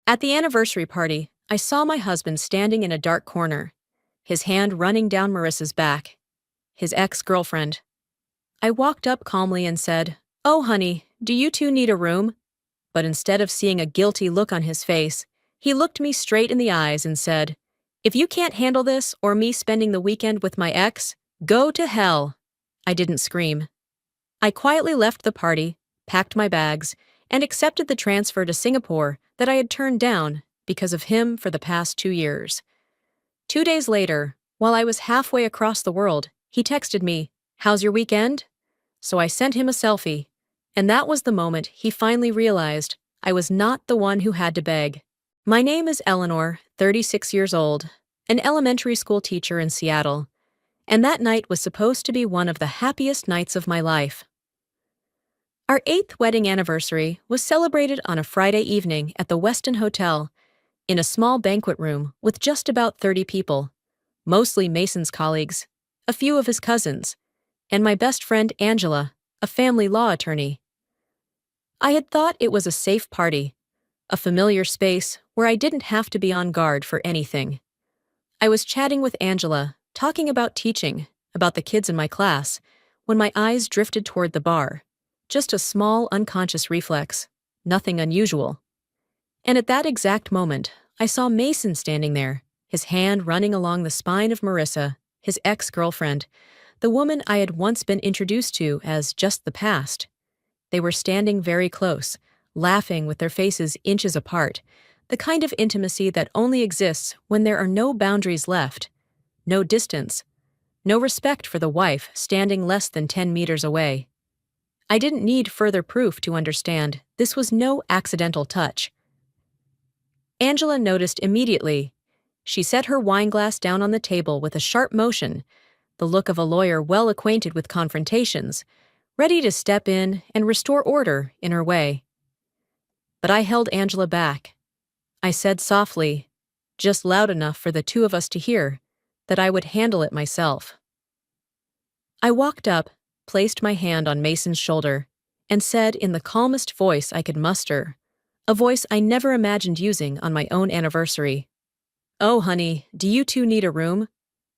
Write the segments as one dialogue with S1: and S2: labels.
S1: At the anniversary party, I saw my husband standing in a dark corner, his hand running down Marissa's back, his ex-girlfriend. I walked up calmly and said, "Oh, honey, do you two need a room?" But instead of seeing a guilty look on his face, he looked me straight in the eyes and said, "If you can't handle this or me spending the weekend with my ex, go to hell." I didn't scream. I quietly left the party, packed my bags, and accepted the transfer to Singapore that I had turned down because of him for the past 2 years. 2 days later, while I was halfway across the world, he texted me, "How's your weekend?" So I sent him a selfie, and that was the moment he finally realized I was not the one who had to beg. My name is Eleanor, 36 years old, an elementary school teacher in Seattle, and that night was supposed to be one of the happiest nights of my life. Our 8th wedding anniversary was celebrated on a Friday evening at the Westin Hotel, in a small banquet room with just about 30 people, mostly Mason's colleagues, a few of his cousins, and my best friend Angela, a family law attorney. I had thought it was a safe party, a familiar space where I didn't have to be on guard for anything. I was chatting with Angela, talking about teaching, about the kids in my class, when my eyes drifted toward the bar. Just a small, unconscious reflex, nothing unusual. And at that exact moment, I saw Mason standing there, his hand running along the spine of Marissa, his ex-girlfriend, the woman I had once been introduced to as just the past. They were standing very close, laughing with their faces inches apart, the kind of intimacy that only exists when there are no boundaries left, no distance, no respect for the wife standing less than 10 meters away. I didn't need further proof to understand this was no accidental touch. Angela noticed immediately. She set her wineglass down on the table with a sharp motion, the look of a lawyer well acquainted with confrontations, ready to step in and restore order in her way. But I held Angela back. I said softly, just loud enough for the two of us to hear, that I would handle it myself. I walked up, placed my hand on Mason's shoulder, and said in the calmest voice I could muster, a voice I never imagined using on my own anniversary, "Oh, honey, do you two need a room?"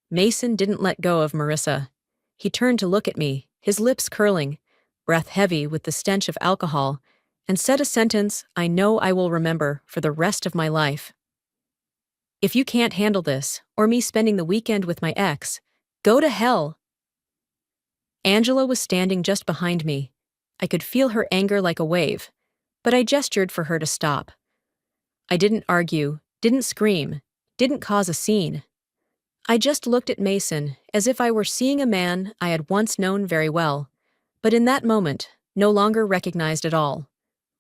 S1: Mason didn't let go of Marissa. He turned to look at me, his lips curling, breath heavy with the stench of alcohol, and said a sentence I know I will remember for the rest of my life. "If you can't handle this, or me spending the weekend with my ex, go to hell." Angela was standing just behind me. I could feel her anger like a wave, but I gestured for her to stop. I didn't argue, didn't scream, didn't cause a scene. I just looked at Mason as if I were seeing a man I had once known very well, but in that moment, no longer recognized at all.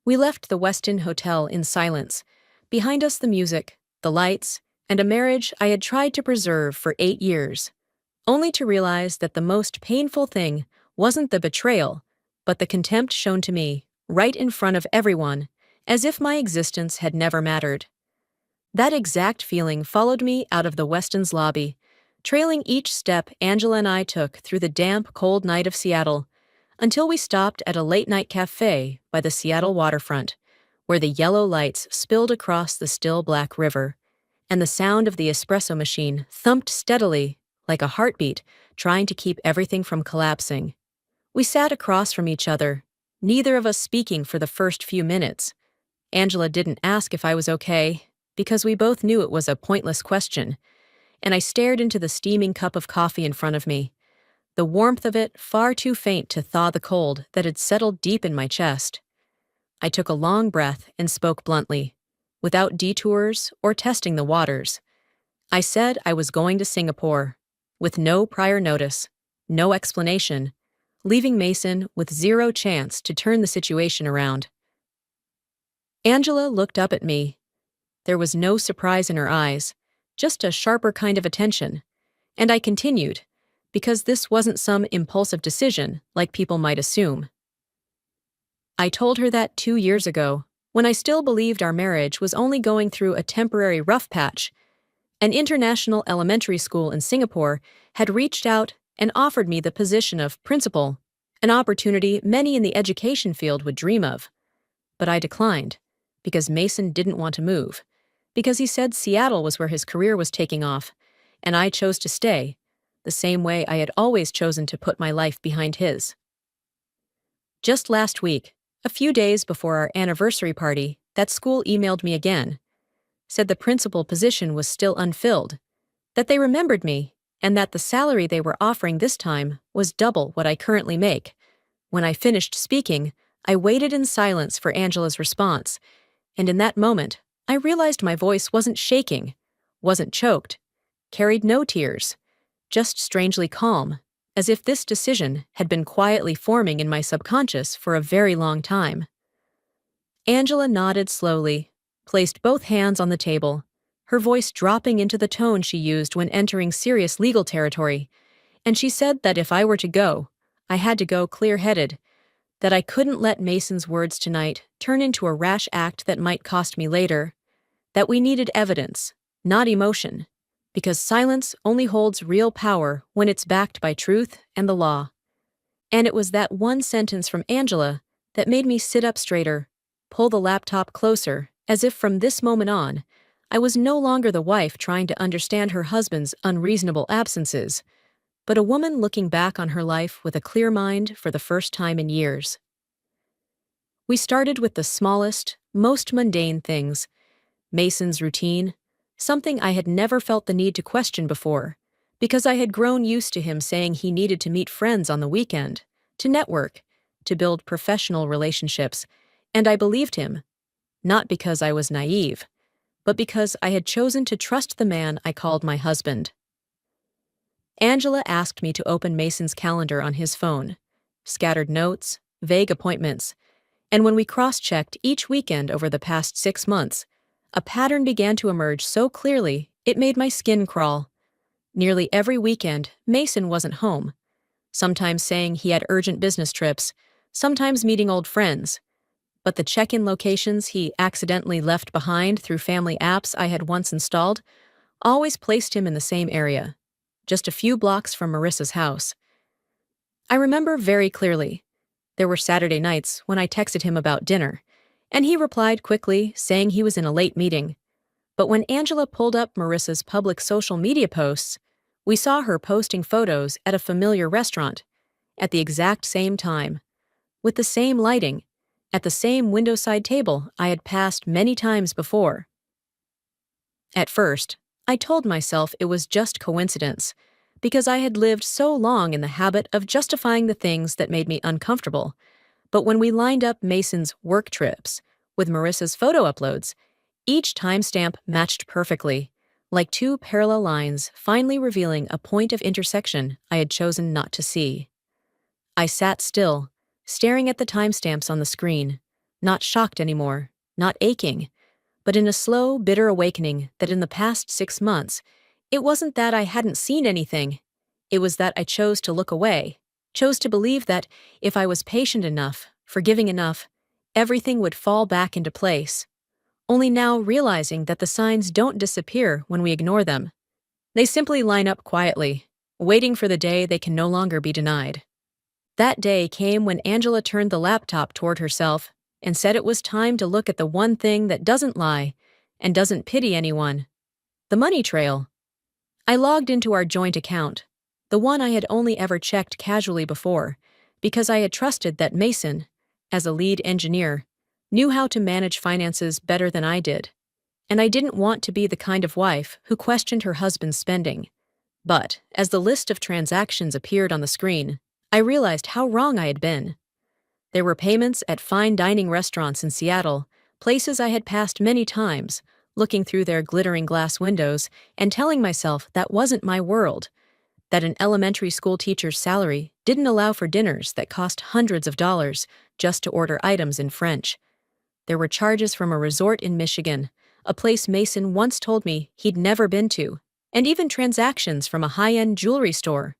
S1: We left the Westin Hotel in silence, behind us the music, the lights, and a marriage I had tried to preserve for 8 years. Only to realize that the most painful thing wasn't the betrayal, but the contempt shown to me, right in front of everyone, as if my existence had never mattered. That exact feeling followed me out of the Westin's lobby, trailing each step Angela and I took through the damp, cold night of Seattle, until we stopped at a late-night cafe by the Seattle waterfront, where the yellow lights spilled across the still black river, and the sound of the espresso machine thumped steadily, like a heartbeat, trying to keep everything from collapsing. We sat across from each other, neither of us speaking for the first few minutes. Angela didn't ask if I was okay, because we both knew it was a pointless question, and I stared into the steaming cup of coffee in front of me, the warmth of it far too faint to thaw the cold that had settled deep in my chest. I took a long breath and spoke bluntly, without detours or testing the waters. I said I was going to Singapore, with no prior notice, no explanation, leaving Mason with zero chance to turn the situation around. Angela looked up at me. There was no surprise in her eyes, just a sharper kind of attention, and I continued, because this wasn't some impulsive decision like people might assume. I told her that 2 years ago, when I still believed our marriage was only going through a temporary rough patch. An international elementary school in Singapore had reached out and offered me the position of principal, an opportunity many in the education field would dream of. But I declined, because Mason didn't want to move, because he said Seattle was where his career was taking off, and I chose to stay, the same way I had always chosen to put my life behind his. Just last week, a few days before our anniversary party, that school emailed me again, said the principal position was still unfilled, that they remembered me, and that the salary they were offering this time was double what I currently make. When I finished speaking, I waited in silence for Angela's response, and in that moment, I realized my voice wasn't shaking, wasn't choked, carried no tears, just strangely calm, as if this decision had been quietly forming in my subconscious for a very long time. Angela nodded slowly, placed both hands on the table, her voice dropping into the tone she used when entering serious legal territory, and she said that if I were to go, I had to go clear-headed, that I couldn't let Mason's words tonight turn into a rash act that might cost me later, that we needed evidence, not emotion, because silence only holds real power when it's backed by truth and the law. And it was that one sentence from Angela that made me sit up straighter, pull the laptop closer, as if from this moment on, I was no longer the wife trying to understand her husband's unreasonable absences, but a woman looking back on her life with a clear mind for the first time in years. We started with the smallest, most mundane things. Mason's routine, something I had never felt the need to question before, because I had grown used to him saying he needed to meet friends on the weekend, to network, to build professional relationships, and I believed him, not because I was naive, but because I had chosen to trust the man I called my husband. Angela asked me to open Mason's calendar on his phone, scattered notes, vague appointments, and when we cross-checked each weekend over the past 6 months, a pattern began to emerge so clearly it made my skin crawl. Nearly every weekend, Mason wasn't home, sometimes saying he had urgent business trips, sometimes meeting old friends, but the check-in locations he accidentally left behind through family apps I had once installed always placed him in the same area, just a few blocks from Marissa's house. I remember very clearly. There were Saturday nights when I texted him about dinner, and he replied quickly, saying he was in a late meeting. But when Angela pulled up Marissa's public social media posts, we saw her posting photos at a familiar restaurant, at the exact same time, with the same lighting, at the same window-side table I had passed many times before. At first, I told myself it was just coincidence, because I had lived so long in the habit of justifying the things that made me uncomfortable. But when we lined up Mason's work trips with Marissa's photo uploads, each timestamp matched perfectly, like two parallel lines finally revealing a point of intersection I had chosen not to see. I sat still, staring at the timestamps on the screen, not shocked anymore, not aching, but in a slow, bitter awakening that in the past 6 months, it wasn't that I hadn't seen anything. It was that I chose to look away, chose to believe that if I was patient enough, forgiving enough, everything would fall back into place. Only now realizing that the signs don't disappear when we ignore them. They simply line up quietly, waiting for the day they can no longer be denied. That day came when Angela turned the laptop toward herself and said it was time to look at the one thing that doesn't lie and doesn't pity anyone: the money trail. I logged into our joint account, the one I had only ever checked casually before, because I had trusted that Mason, as a lead engineer, knew how to manage finances better than I did, and I didn't want to be the kind of wife who questioned her husband's spending. But, as the list of transactions appeared on the screen, I realized how wrong I had been. There were payments at fine dining restaurants in Seattle, places I had passed many times, looking through their glittering glass windows and telling myself that wasn't my world, that an elementary school teacher's salary didn't allow for dinners that cost hundreds of dollars just to order items in French. There were charges from a resort in Michigan, a place Mason once told me he'd never been to, and even transactions from a high-end jewelry store,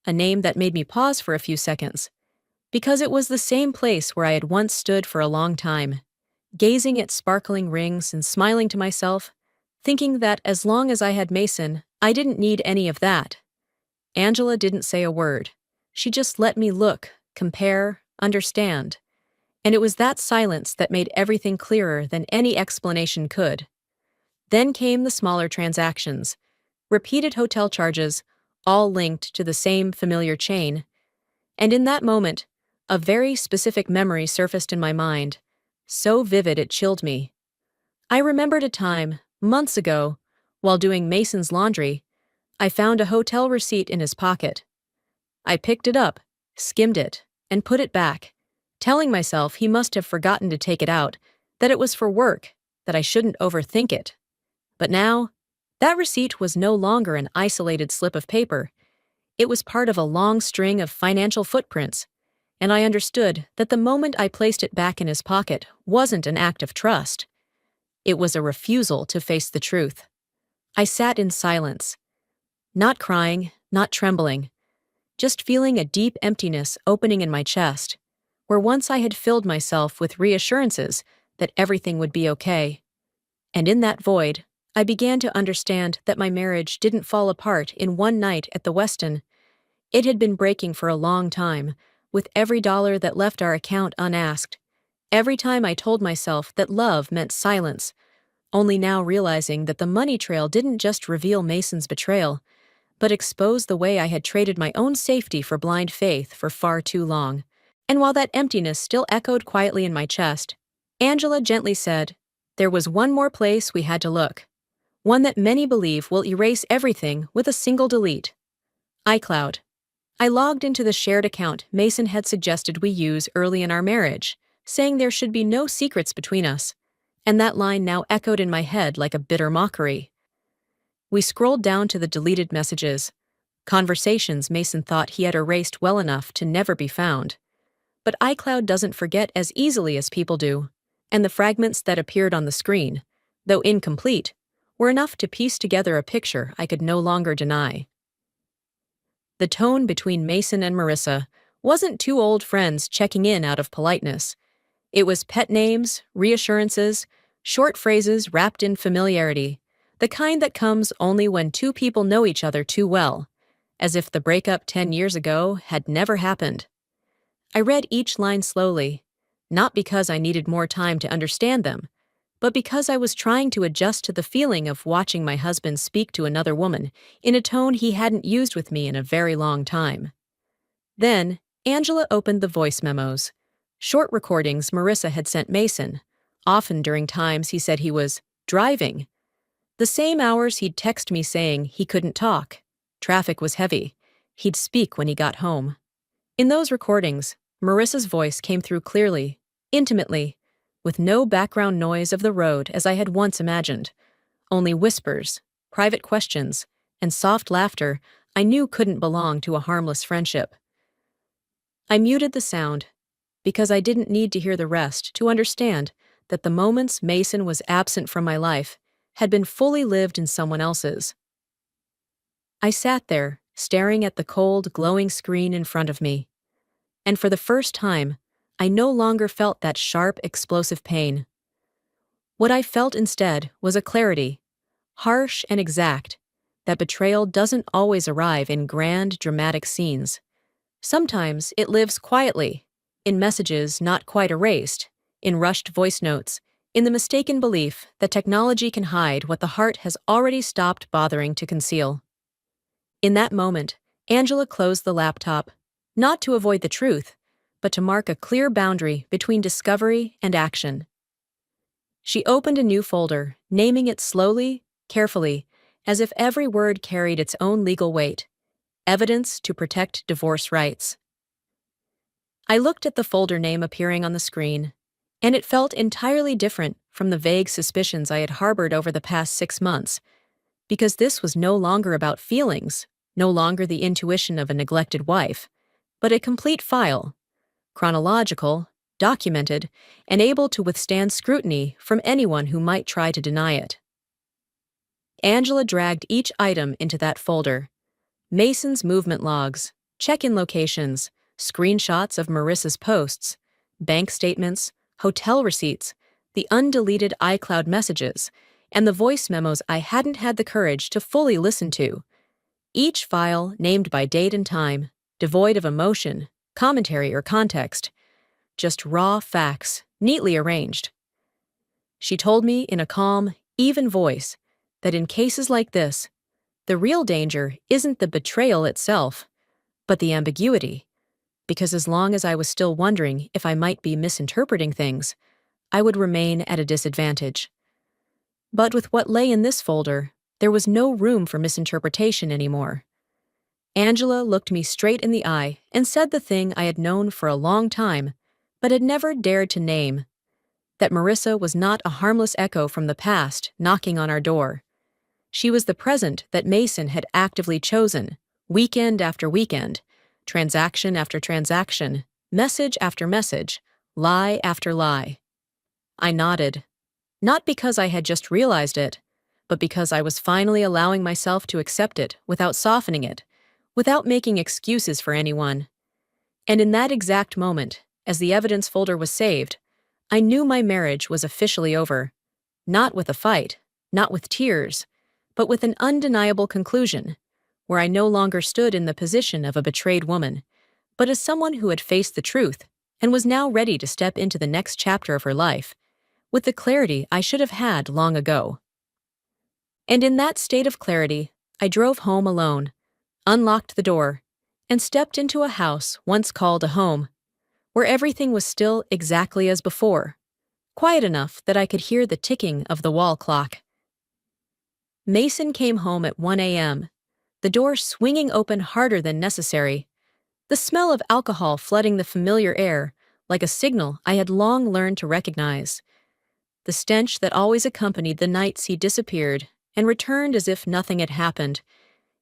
S1: a name that made me pause for a few seconds, because it was the same place where I had once stood for a long time, gazing at sparkling rings and smiling to myself, thinking that as long as I had Mason, I didn't need any of that. Angela didn't say a word. She just let me look, compare, understand. And it was that silence that made everything clearer than any explanation could. Then came the smaller transactions, repeated hotel charges, all linked to the same familiar chain. And in that moment, a very specific memory surfaced in my mind, so vivid it chilled me. I remembered a time, months ago, while doing Mason's laundry, I found a hotel receipt in his pocket. I picked it up, skimmed it, and put it back, telling myself he must have forgotten to take it out, that it was for work, that I shouldn't overthink it. But now, that receipt was no longer an isolated slip of paper. It was part of a long string of financial footprints, and I understood that the moment I placed it back in his pocket wasn't an act of trust. It was a refusal to face the truth. I sat in silence, not crying, not trembling, just feeling a deep emptiness opening in my chest, where once I had filled myself with reassurances that everything would be okay. And in that void, I began to understand that my marriage didn't fall apart in one night at the Westin. It had been breaking for a long time, with every dollar that left our account unasked. Every time I told myself that love meant silence, only now realizing that the money trail didn't just reveal Mason's betrayal, but expose the way I had traded my own safety for blind faith for far too long. And while that emptiness still echoed quietly in my chest, Angela gently said, there was one more place we had to look. One that many believe will erase everything with a single delete. iCloud. I logged into the shared account Mason had suggested we use early in our marriage, saying there should be no secrets between us, and that line now echoed in my head like a bitter mockery. We scrolled down to the deleted messages, conversations Mason thought he had erased well enough to never be found. But iCloud doesn't forget as easily as people do, and the fragments that appeared on the screen, though incomplete, were enough to piece together a picture I could no longer deny. The tone between Mason and Marissa wasn't two old friends checking in out of politeness. It was pet names, reassurances, short phrases wrapped in familiarity, the kind that comes only when two people know each other too well, as if the breakup 10 years ago had never happened. I read each line slowly, not because I needed more time to understand them, but because I was trying to adjust to the feeling of watching my husband speak to another woman in a tone he hadn't used with me in a very long time. Then, Angela opened the voice memos, short recordings Marissa had sent Mason, often during times he said he was driving. The same hours he'd text me saying he couldn't talk, traffic was heavy, he'd speak when he got home. In those recordings, Marissa's voice came through clearly, intimately, with no background noise of the road as I had once imagined, only whispers, private questions, and soft laughter I knew couldn't belong to a harmless friendship. I muted the sound, because I didn't need to hear the rest to understand that the moments Mason was absent from my life had been fully lived in someone else's. I sat there, staring at the cold, glowing screen in front of me, and for the first time, I no longer felt that sharp, explosive pain. What I felt instead was a clarity, harsh and exact, that betrayal doesn't always arrive in grand, dramatic scenes. Sometimes it lives quietly, in messages not quite erased, in rushed voice notes, in the mistaken belief that technology can hide what the heart has already stopped bothering to conceal. In that moment, Angela closed the laptop, not to avoid the truth, but to mark a clear boundary between discovery and action. She opened a new folder, naming it slowly, carefully, as if every word carried its own legal weight. Evidence to protect divorce rights. I looked at the folder name appearing on the screen, and it felt entirely different from the vague suspicions I had harbored over the past 6 months, because this was no longer about feelings, no longer the intuition of a neglected wife, but a complete file, chronological, documented, and able to withstand scrutiny from anyone who might try to deny it. Angela dragged each item into that folder. Mason's movement logs, check-in locations, screenshots of Marissa's posts, bank statements, hotel receipts, the undeleted iCloud messages, and the voice memos I hadn't had the courage to fully listen to. Each file named by date and time, devoid of emotion, commentary, or context. just raw facts, neatly arranged. She told me in a calm, even voice that in cases like this, the real danger isn't the betrayal itself, but the ambiguity, because as long as I was still wondering if I might be misinterpreting things, I would remain at a disadvantage. But with what lay in this folder, there was no room for misinterpretation anymore. Angela looked me straight in the eye and said the thing I had known for a long time, but had never dared to name, that Marissa was not a harmless echo from the past knocking on our door. She was the present that Mason had actively chosen, weekend after weekend, transaction after transaction, message after message, lie after lie. I nodded, not because I had just realized it, but because I was finally allowing myself to accept it without softening it, without making excuses for anyone. And in that exact moment, as the evidence folder was saved, I knew my marriage was officially over. Not with a fight, not with tears, but with an undeniable conclusion, where I no longer stood in the position of a betrayed woman, but as someone who had faced the truth and was now ready to step into the next chapter of her life, with the clarity I should have had long ago. And in that state of clarity, I drove home alone, unlocked the door, and stepped into a house once called a home, where everything was still exactly as before, quiet enough that I could hear the ticking of the wall clock. Mason came home at 1 a.m., the door swinging open harder than necessary, the smell of alcohol flooding the familiar air like a signal I had long learned to recognize, the stench that always accompanied the nights he disappeared and returned as if nothing had happened.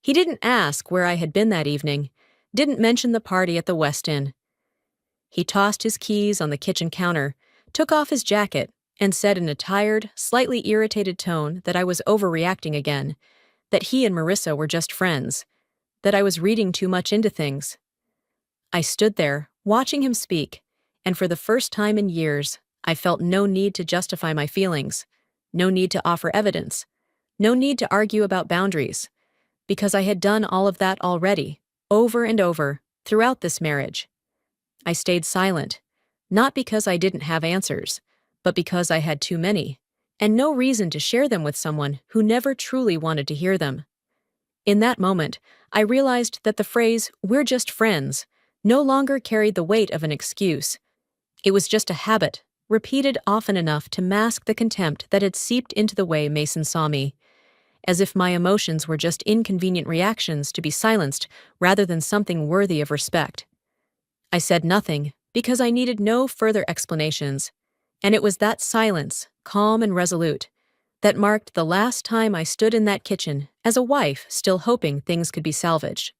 S1: He didn't ask where I had been that evening, didn't mention the party at the West Inn. He tossed his keys on the kitchen counter, took off his jacket, and said in a tired, slightly irritated tone that I was overreacting again, that he and Marissa were just friends, that I was reading too much into things. I stood there, watching him speak, and for the first time in years, I felt no need to justify my feelings, no need to offer evidence, no need to argue about boundaries, because I had done all of that already, over and over, throughout this marriage. I stayed silent, not because I didn't have answers, but because I had too many, and no reason to share them with someone who never truly wanted to hear them. In that moment, I realized that the phrase, "we're just friends," no longer carried the weight of an excuse. It was just a habit, repeated often enough to mask the contempt that had seeped into the way Mason saw me, as if my emotions were just inconvenient reactions to be silenced rather than something worthy of respect. I said nothing because I needed no further explanations, and it was that silence, calm and resolute, that marked the last time I stood in that kitchen as a wife still hoping things could be salvaged.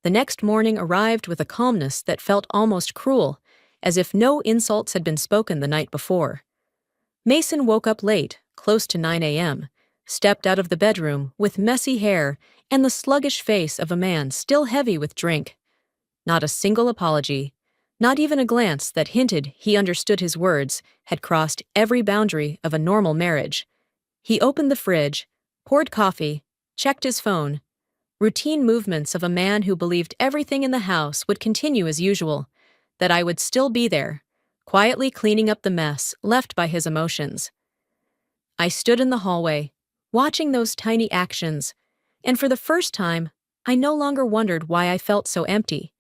S1: The next morning arrived with a calmness that felt almost cruel, as if no insults had been spoken the night before. Mason woke up late, close to 9 a.m., stepped out of the bedroom with messy hair and the sluggish face of a man still heavy with drink. Not a single apology, not even a glance that hinted he understood his words, had crossed every boundary of a normal marriage. He opened the fridge, poured coffee, checked his phone. Routine movements of a man who believed everything in the house would continue as usual, that I would still be there, quietly cleaning up the mess left by his emotions. I stood in the hallway, watching those tiny actions, and for the first time, I no longer wondered why I felt so empty,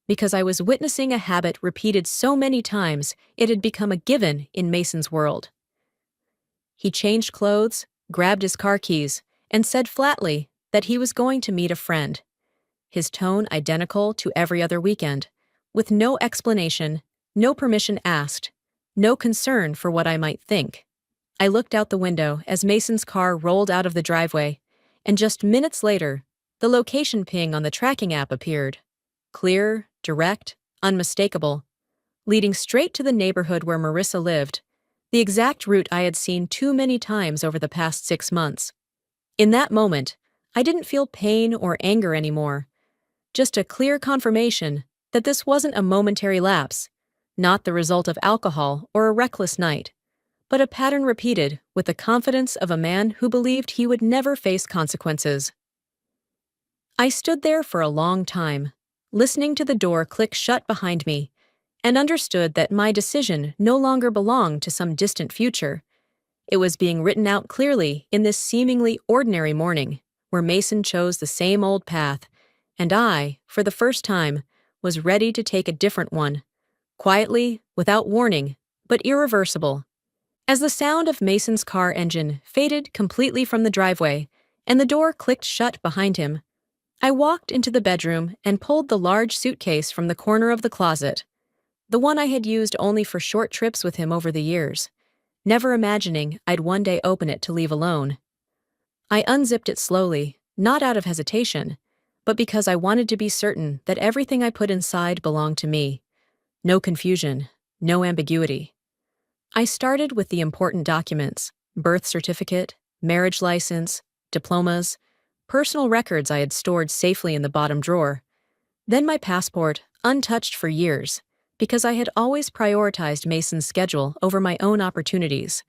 S1: because I was witnessing a habit repeated so many times it had become a given in Mason's world. He changed clothes, grabbed his car keys, and said flatly that he was going to meet a friend, his tone identical to every other weekend, with no explanation, no permission asked, no concern for what I might think. I looked out the window as Mason's car rolled out of the driveway, and just minutes later, the location ping on the tracking app appeared. Clear, direct, unmistakable, leading straight to the neighborhood where Marissa lived, the exact route I had seen too many times over the past 6 months. In that moment, I didn't feel pain or anger anymore, just a clear confirmation that this wasn't a momentary lapse, not the result of alcohol or a reckless night, but a pattern repeated with the confidence of a man who believed he would never face consequences. I stood there for a long time, listening to the door click shut behind me, and understood that my decision no longer belonged to some distant future. It was being written out clearly in this seemingly ordinary morning, where Mason chose the same old path, and I, for the first time, was ready to take a different one, quietly, without warning, but irreversible. As the sound of Mason's car engine faded completely from the driveway and the door clicked shut behind him, I walked into the bedroom and pulled the large suitcase from the corner of the closet, the one I had used only for short trips with him over the years, never imagining I'd one day open it to leave alone. I unzipped it slowly, not out of hesitation, but because I wanted to be certain that everything I put inside belonged to me. No confusion, no ambiguity. I started with the important documents: birth certificate, marriage license, diplomas, personal records I had stored safely in the bottom drawer. Then my passport, untouched for years, because I had always prioritized Mason's schedule over my own opportunities.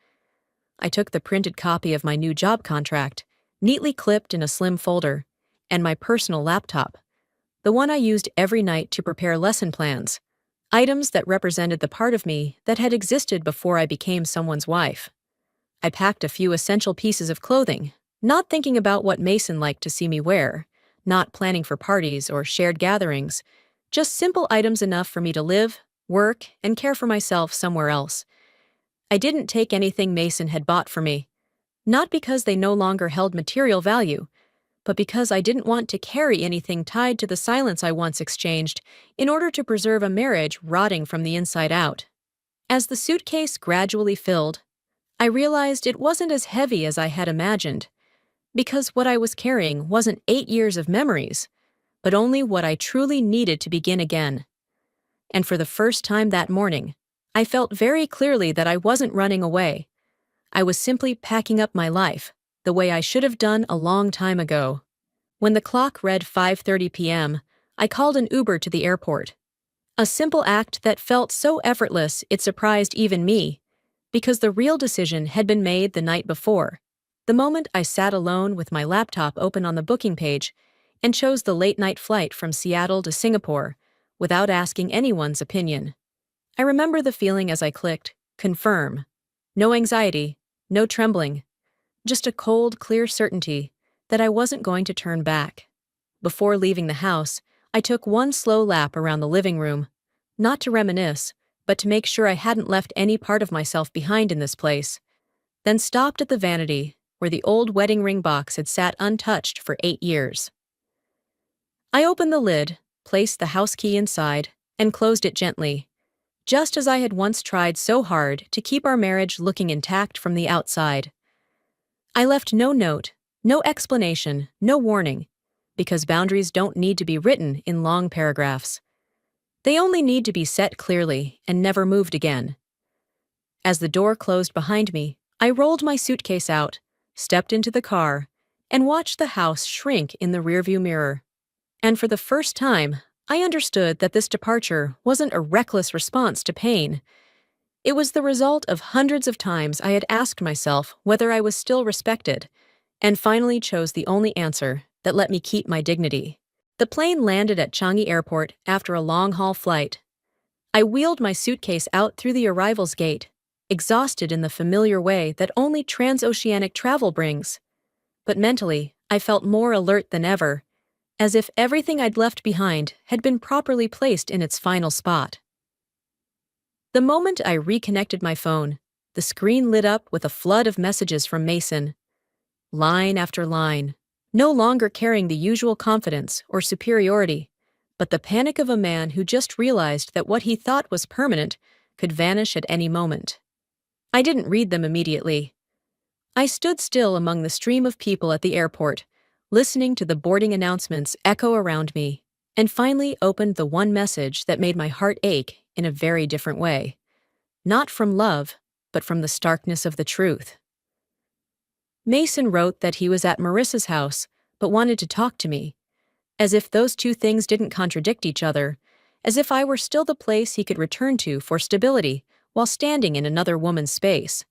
S1: I took the printed copy of my new job contract, neatly clipped in a slim folder, and my personal laptop, the one I used every night to prepare lesson plans, items that represented the part of me that had existed before I became someone's wife. I packed a few essential pieces of clothing, not thinking about what Mason liked to see me wear, not planning for parties or shared gatherings, just simple items enough for me to live, work, and care for myself somewhere else. I didn't take anything Mason had bought for me, not because they no longer held material value, but because I didn't want to carry anything tied to the silence I once exchanged in order to preserve a marriage rotting from the inside out. As the suitcase gradually filled, I realized it wasn't as heavy as I had imagined, because what I was carrying wasn't 8 years of memories, but only what I truly needed to begin again. And for the first time that morning, I felt very clearly that I wasn't running away. I was simply packing up my life, the way I should have done a long time ago. When the clock read 5:30 p.m., I called an Uber to the airport. A simple act that felt so effortless it surprised even me, because the real decision had been made the night before, the moment I sat alone with my laptop open on the booking page and chose the late-night flight from Seattle to Singapore without asking anyone's opinion. I remember the feeling as I clicked confirm. No anxiety, no trembling, just a cold, clear certainty that I wasn't going to turn back. Before leaving the house, I took one slow lap around the living room, not to reminisce, but to make sure I hadn't left any part of myself behind in this place, then stopped at the vanity where the old wedding ring box had sat untouched for 8 years. I opened the lid, placed the house key inside, and closed it gently, just as I had once tried so hard to keep our marriage looking intact from the outside. I left no note, no explanation, no warning, because boundaries don't need to be written in long paragraphs. They only need to be set clearly and never moved again. As the door closed behind me, I rolled my suitcase out, stepped into the car, and watched the house shrink in the rearview mirror. And for the first time, I understood that this departure wasn't a reckless response to pain. It was the result of hundreds of times I had asked myself whether I was still respected, and finally chose the only answer that let me keep my dignity. The plane landed at Changi Airport after a long-haul flight. I wheeled my suitcase out through the arrivals gate, exhausted in the familiar way that only transoceanic travel brings. But mentally, I felt more alert than ever, as if everything I'd left behind had been properly placed in its final spot. The moment I reconnected my phone, the screen lit up with a flood of messages from Mason. Line after line, no longer carrying the usual confidence or superiority, but the panic of a man who just realized that what he thought was permanent could vanish at any moment. I didn't read them immediately. I stood still among the stream of people at the airport, listening to the boarding announcements echo around me, and finally opened the one message that made my heart ache in a very different way. Not from love, but from the starkness of the truth. Mason wrote that he was at Marissa's house, but wanted to talk to me, as if those two things didn't contradict each other, as if I were still the place he could return to for stability while standing in another woman's space.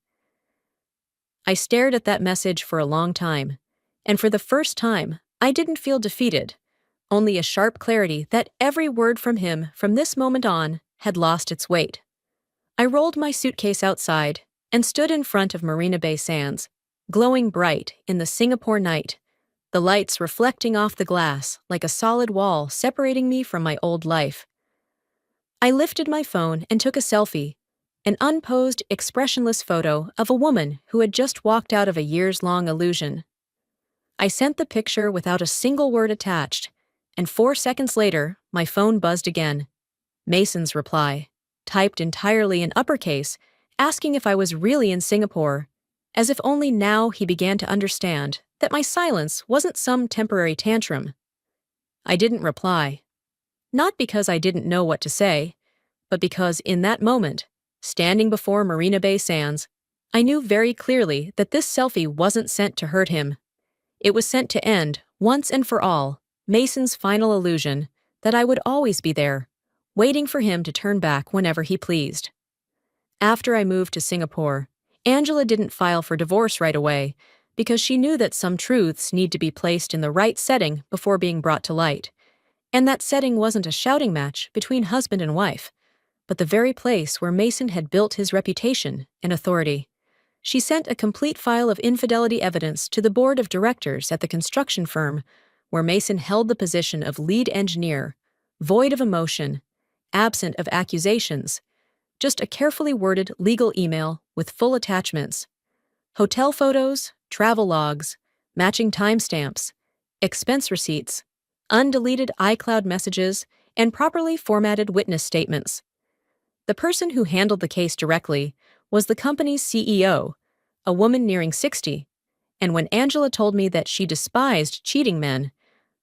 S1: I stared at that message for a long time, and for the first time, I didn't feel defeated, only a sharp clarity that every word from him from this moment on had lost its weight. I rolled my suitcase outside and stood in front of Marina Bay Sands, glowing bright in the Singapore night, the lights reflecting off the glass like a solid wall separating me from my old life. I lifted my phone and took a selfie, an unposed, expressionless photo of a woman who had just walked out of a years-long illusion. I sent the picture without a single word attached, and 4 seconds later, my phone buzzed again. Mason's reply, typed entirely in uppercase, asking if I was really in Singapore, as if only now he began to understand that my silence wasn't some temporary tantrum. I didn't reply. Not because I didn't know what to say, but because in that moment, standing before Marina Bay Sands, I knew very clearly that this selfie wasn't sent to hurt him. It was sent to end, once and for all, Mason's final illusion that I would always be there, waiting for him to turn back whenever he pleased. After I moved to Singapore, Angela didn't file for divorce right away because she knew that some truths need to be placed in the right setting before being brought to light. And that setting wasn't a shouting match between husband and wife, but the very place where Mason had built his reputation and authority. She sent a complete file of infidelity evidence to the board of directors at the construction firm, where Mason held the position of lead engineer, void of emotion, absent of accusations, just a carefully worded legal email with full attachments. Hotel photos, travel logs, matching timestamps, expense receipts, undeleted iCloud messages, and properly formatted witness statements. The person who handled the case directly was the company's CEO, a woman nearing 60, and when Angela told me that she despised cheating men,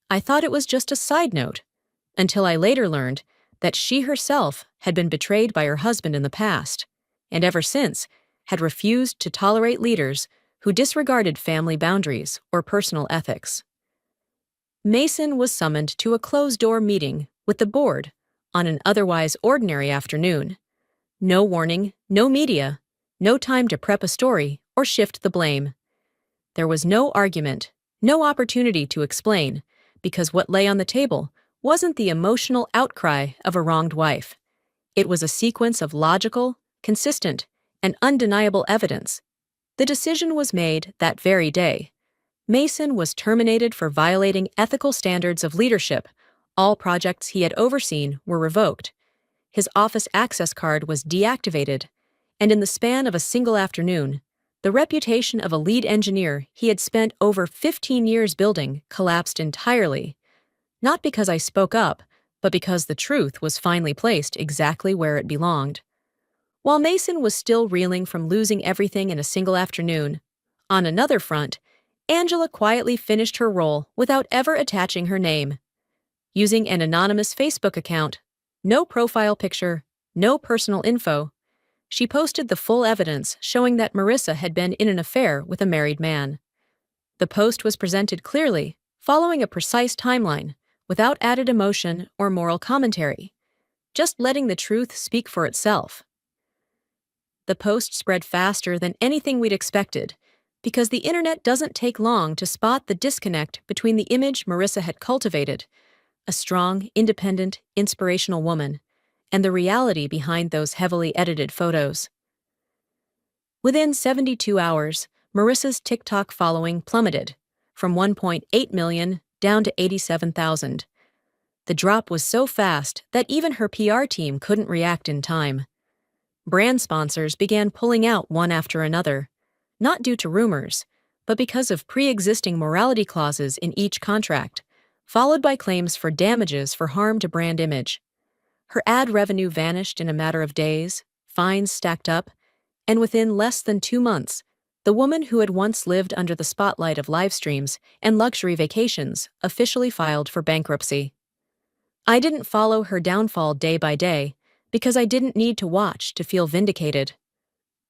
S1: I thought it was just a side note, until I later learned that she herself had been betrayed by her husband in the past, and ever since had refused to tolerate leaders who disregarded family boundaries or personal ethics. Mason was summoned to a closed-door meeting with the board on an otherwise ordinary afternoon. No warning, no media, no time to prep a story or shift the blame. There was no argument, no opportunity to explain, because what lay on the table wasn't the emotional outcry of a wronged wife. It was a sequence of logical, consistent, and undeniable evidence. The decision was made that very day. Mason was terminated for violating ethical standards of leadership. All projects he had overseen were revoked. His office access card was deactivated, and in the span of a single afternoon, the reputation of a lead engineer he had spent over 15 years building collapsed entirely. Not because I spoke up, but because the truth was finally placed exactly where it belonged. While Mason was still reeling from losing everything in a single afternoon, on another front, Angela quietly finished her role without ever attaching her name. Using an anonymous Facebook account, no profile picture, no personal info, she posted the full evidence showing that Marissa had been in an affair with a married man. The post was presented clearly, following a precise timeline, without added emotion or moral commentary, just letting the truth speak for itself. The post spread faster than anything we'd expected, because the internet doesn't take long to spot the disconnect between the image Marissa had cultivated, a strong, independent, inspirational woman, and the reality behind those heavily edited photos. Within 72 hours, Marissa's TikTok following plummeted, from 1.8 million down to 87,000. The drop was so fast that even her PR team couldn't react in time. Brand sponsors began pulling out one after another, not due to rumors, but because of pre-existing morality clauses in each contract, followed by claims for damages for harm to brand image. Her ad revenue vanished in a matter of days, fines stacked up, and within less than 2 months, the woman who had once lived under the spotlight of live streams and luxury vacations officially filed for bankruptcy. I didn't follow her downfall day by day because I didn't need to watch to feel vindicated.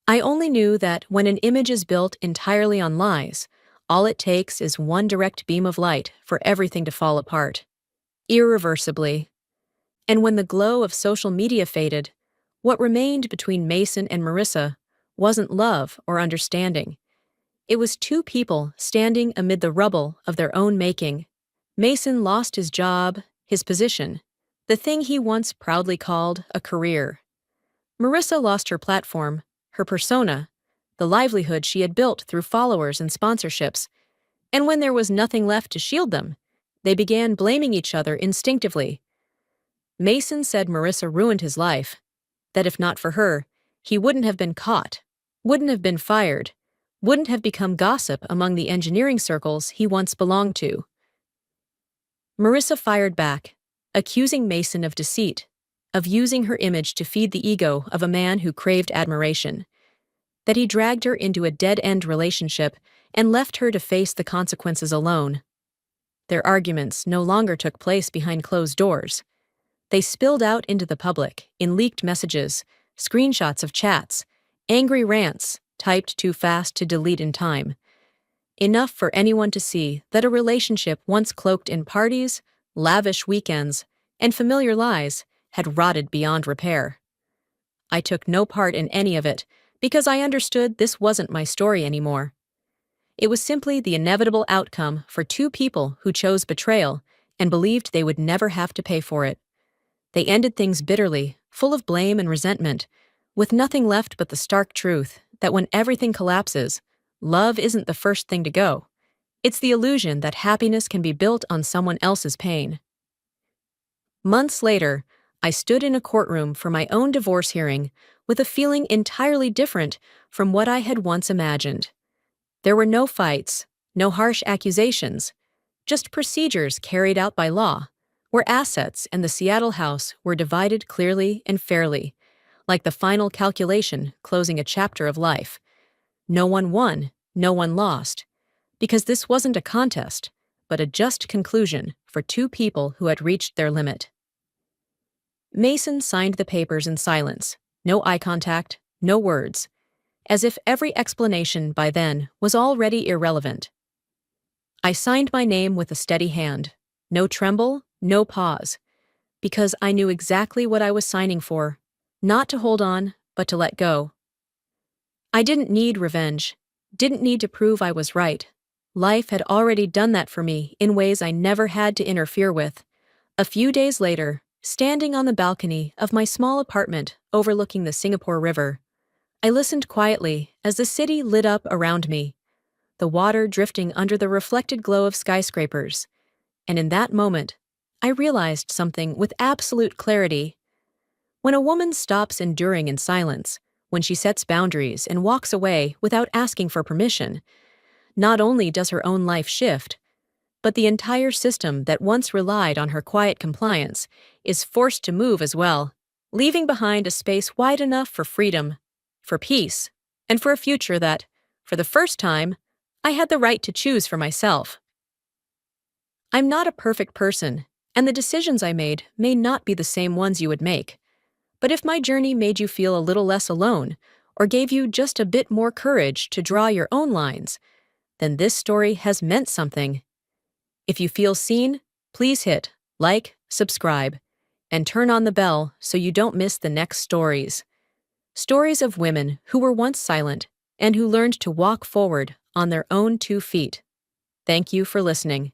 S1: I only knew that when an image is built entirely on lies, all it takes is one direct beam of light for everything to fall apart, irreversibly. And when the glow of social media faded, what remained between Mason and Marissa wasn't love or understanding. It was two people standing amid the rubble of their own making. Mason lost his job, his position, the thing he once proudly called a career. Marissa lost her platform, her persona, the livelihood she had built through followers and sponsorships, and when there was nothing left to shield them, they began blaming each other instinctively. Mason said Marissa ruined his life, that if not for her, he wouldn't have been caught, wouldn't have been fired, wouldn't have become gossip among the engineering circles he once belonged to. Marissa fired back, accusing Mason of deceit, of using her image to feed the ego of a man who craved admiration, that he dragged her into a dead-end relationship and left her to face the consequences alone. Their arguments no longer took place behind closed doors. They spilled out into the public in leaked messages, screenshots of chats, angry rants typed too fast to delete in time. Enough for anyone to see that a relationship once cloaked in parties, lavish weekends, and familiar lies had rotted beyond repair. I took no part in any of it because I understood this wasn't my story anymore. It was simply the inevitable outcome for two people who chose betrayal and believed they would never have to pay for it. They ended things bitterly, full of blame and resentment, with nothing left but the stark truth that when everything collapses, love isn't the first thing to go. It's the illusion that happiness can be built on someone else's pain. Months later, I stood in a courtroom for my own divorce hearing with a feeling entirely different from what I had once imagined. There were no fights, no harsh accusations, just procedures carried out by law, where assets and the Seattle house were divided clearly and fairly, like the final calculation closing a chapter of life. No one won, no one lost, because this wasn't a contest, but a just conclusion for two people who had reached their limit. Mason signed the papers in silence, no eye contact, no words, as if every explanation by then was already irrelevant. I signed my name with a steady hand, no tremble, no pause, because I knew exactly what I was signing for, not to hold on, but to let go. I didn't need revenge, didn't need to prove I was right. Life had already done that for me in ways I never had to interfere with. A few days later, standing on the balcony of my small apartment overlooking the Singapore River, I listened quietly as the city lit up around me, the water drifting under the reflected glow of skyscrapers. And in that moment, I realized something with absolute clarity. When a woman stops enduring in silence, when she sets boundaries and walks away without asking for permission, not only does her own life shift, but the entire system that once relied on her quiet compliance is forced to move as well, leaving behind a space wide enough for freedom, for peace, and for a future that, for the first time, I had the right to choose for myself. I'm not a perfect person, and the decisions I made may not be the same ones you would make. But if my journey made you feel a little less alone, or gave you just a bit more courage to draw your own lines, then this story has meant something. If you feel seen, please hit like, subscribe, and turn on the bell so you don't miss the next stories. Stories of women who were once silent and who learned to walk forward on their own 2 feet. Thank you for listening.